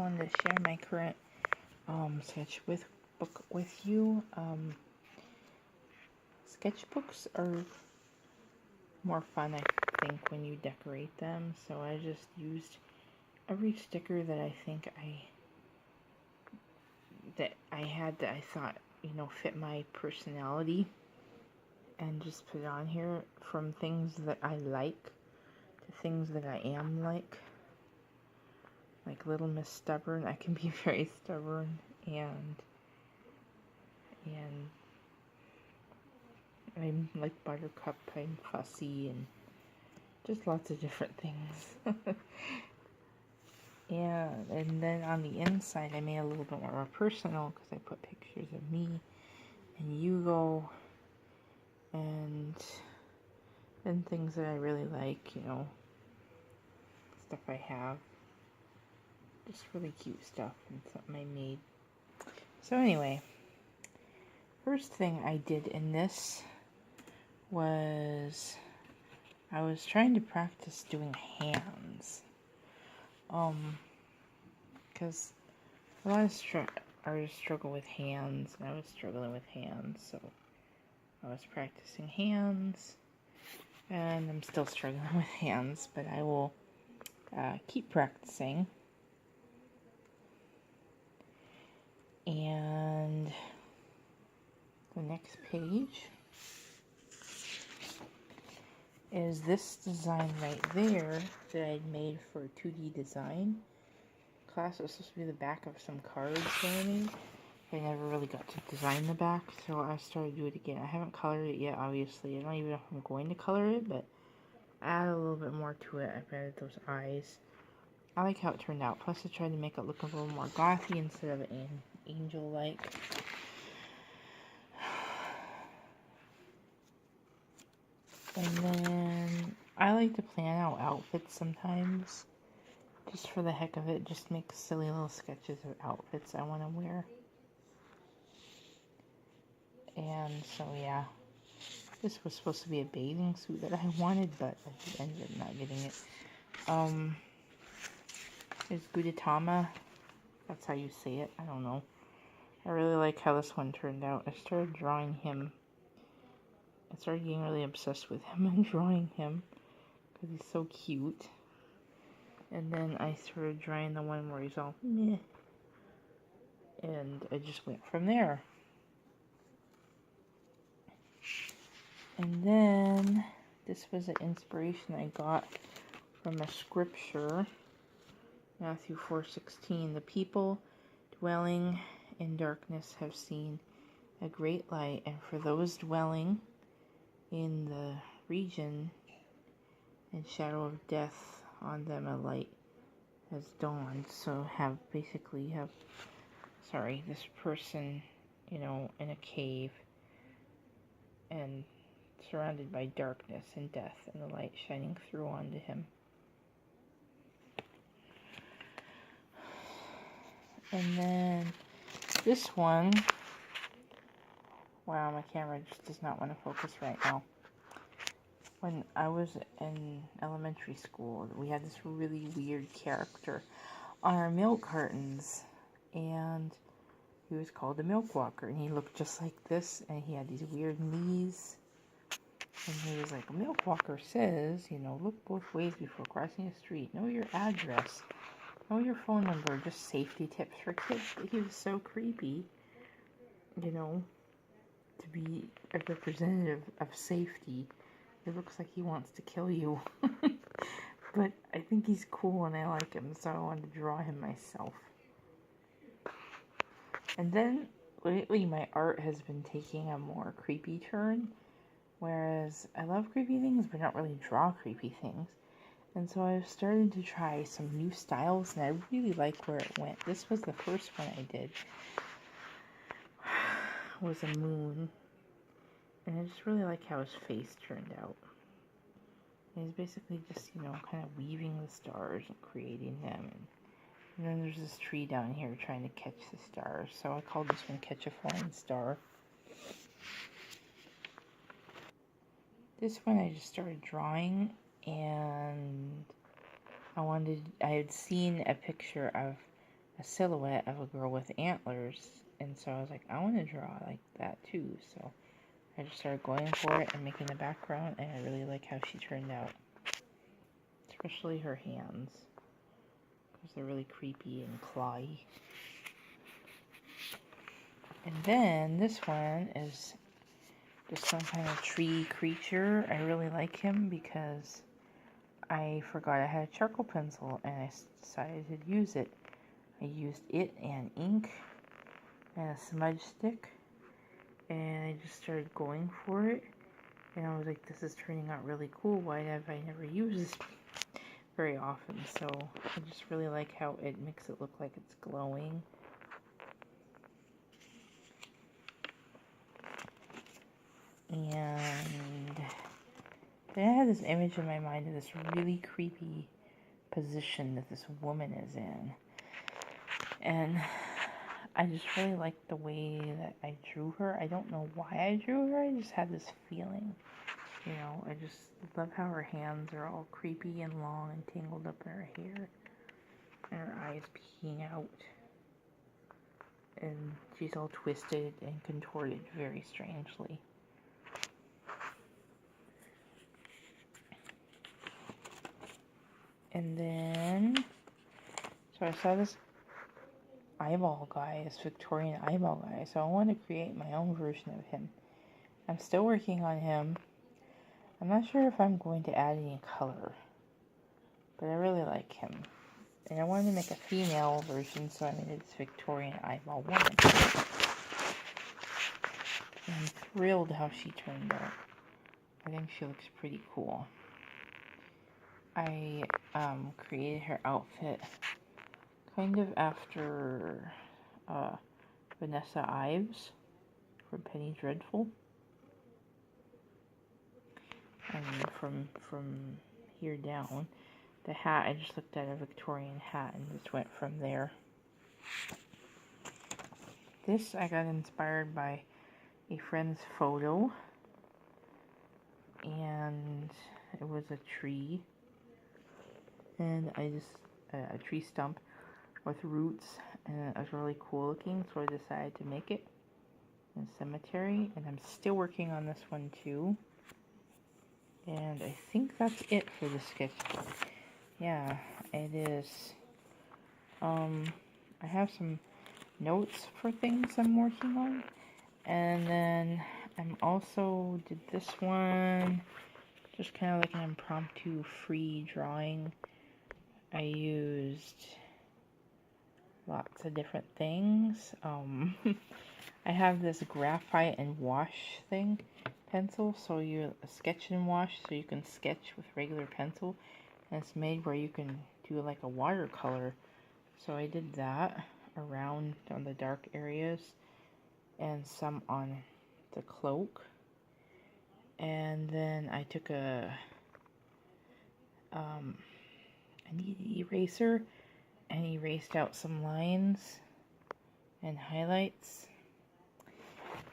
wanted to share my current sketchbook with you. Sketchbooks are more fun, I think, when you decorate them. So I just used every sticker that I think I had that I thought, fit my personality, and just put it on here, from things that I like to things that I am like Little Miss Stubborn. I can be very stubborn, and I'm like Buttercup, I'm fussy, and just lots of different things. Yeah, and then on the inside I made a little bit more personal because I put pictures of me and Hugo and things that I really like, stuff I have. Just really cute stuff and something I made. So anyway, first thing I did in this was I was trying to practice doing hands. Because a lot of artists struggle with hands, and I was struggling with hands, so I was practicing hands, and I'm still struggling with hands, but I will keep practicing. And the next page is this design right there that I'd made for a 2D design class. It was supposed to be the back of some cards that I made. I never really got to design the back, so I started to do it again. I haven't colored it yet, obviously. I don't even know if I'm going to color it, but add a little bit more to it. I've added those eyes. I like how it turned out. Plus, I tried to make it look a little more gothy instead of angel-like. And then I like to plan out outfits sometimes, just for the heck of it. Just make silly little sketches of outfits I want to wear. And so yeah, this was supposed to be a bathing suit that I wanted, but I ended up not getting it. It's Gudetama. That's how you say it. I don't know. I really like how this one turned out. I started drawing him. I started getting really obsessed with him and drawing him because he's so cute. And then I started drawing the one where he's all meh. And I just went from there. And then this was an inspiration I got from a scripture, Matthew 4:16. The people dwelling in darkness have seen a great light, and for those dwelling in the region and shadow of death, on them a light has dawned. So this person, in a cave and surrounded by darkness and death, and the light shining through onto him. And then this one, wow, my camera just does not want to focus right now. When I was in elementary school, we had this really weird character on our milk cartons, and he was called the Milk Walker, and he looked just like this, and he had these weird knees, and he was like, a Milk Walker says, look both ways before crossing the street, know your address, know your phone number, just safety tips for kids. But he was so creepy, to be a representative of safety. It looks like he wants to kill you. But I think he's cool and I like him, so I wanted to draw him myself. And then lately my art has been taking a more creepy turn, whereas I love creepy things but don't really draw creepy things. And so I've started to try some new styles, and I really like where it went. This was the first one I did. It was a moon. And I just really like how his face turned out. And he's basically just, kind of weaving the stars and creating them. And then there's this tree down here trying to catch the stars. So I called this one Catch a Falling Star. This one I just started drawing, and I had seen a picture of a silhouette of a girl with antlers, and so I was like, I want to draw like that too. So I just started going for it and making the background, and I really like how she turned out, especially her hands, because they're really creepy and clawy. And then this one is just some kind of tree creature. I really like him because I forgot I had a charcoal pencil and I decided to use it. I used it and ink and a smudge stick, and I just started going for it, and I was like, this is turning out really cool. Why have I never used this very often? So I just really like how it makes it look like it's glowing. And then I had this image in my mind of this really creepy position that this woman is in. And I just really liked the way that I drew her. I don't know why I drew her. I just had this feeling. You know, I just love how her hands are all creepy and long and tangled up in her hair. And her eyes peeking out. And she's all twisted and contorted very strangely. And then, so I saw this eyeball guy, this Victorian eyeball guy, so I wanted to create my own version of him. I'm still working on him. I'm not sure if I'm going to add any color, but I really like him. And I wanted to make a female version, so I made this Victorian eyeball woman. And I'm thrilled how she turned out. I think she looks pretty cool. I created her outfit kind of after Vanessa Ives from Penny Dreadful. And from here down, the hat, I just looked at a Victorian hat and just went from there. This I got inspired by a friend's photo, and it was a tree, and a tree stump with roots, and it was really cool looking, so I decided to make it in a cemetery, and I'm still working on this one too. And I think that's it for the sketchbook. Yeah, it is. I have some notes for things I'm working on. And then I'm also did this one, just kind of like an impromptu free drawing. I used lots of different things. I have this graphite and wash thing pencil, so you sketch and wash, so you can sketch with regular pencil, and it's made where you can do like a watercolor. So I did that around on the dark areas and some on the cloak, and then I took a needed eraser and erased out some lines and highlights.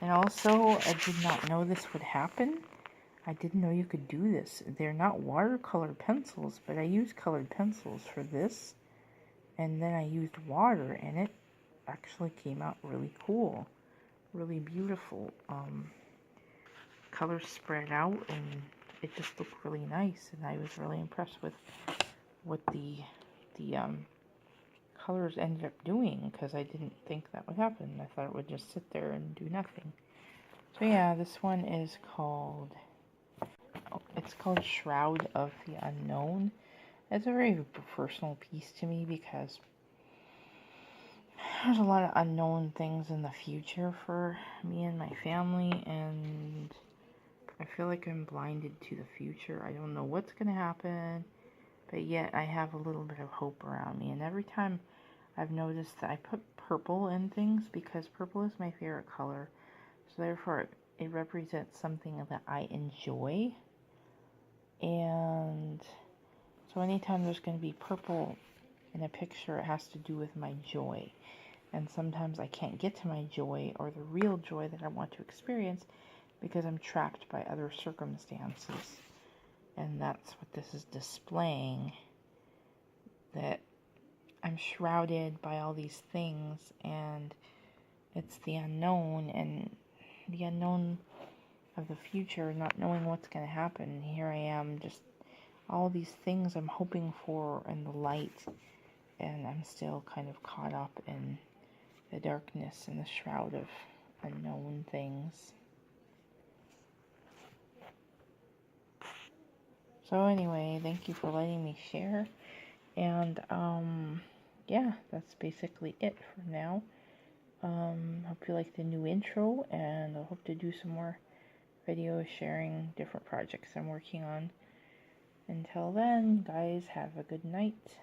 And also, I did not know this would happen. I didn't know you could do this. They're not watercolor pencils, but I used colored pencils for this. And then I used water, and it actually came out really cool. Really beautiful. Colors spread out, and it just looked really nice. And I was really impressed with what the colors ended up doing, because I didn't think that would happen. I thought it would just sit there and do nothing. So yeah, this one is called, it's called Shroud of the Unknown. It's a very personal piece to me because there's a lot of unknown things in the future for me and my family, and I feel like I'm blinded to the future. I don't know what's going to happen, but yet I have a little bit of hope around me. And every time I've noticed that I put purple in things, because purple is my favorite color, so therefore it represents something that I enjoy. And so anytime there's going to be purple in a picture, it has to do with my joy. And sometimes I can't get to my joy, or the real joy that I want to experience, because I'm trapped by other circumstances. And that's what this is displaying, that I'm shrouded by all these things, and it's the unknown, and the unknown of the future, not knowing what's going to happen. Here I am, just all these things I'm hoping for in the light, and I'm still kind of caught up in the darkness and the shroud of unknown things. So anyway, thank you for letting me share, and yeah, that's basically it for now. Hope you like the new intro, and I hope to do some more videos sharing different projects I'm working on. Until then, guys, have a good night.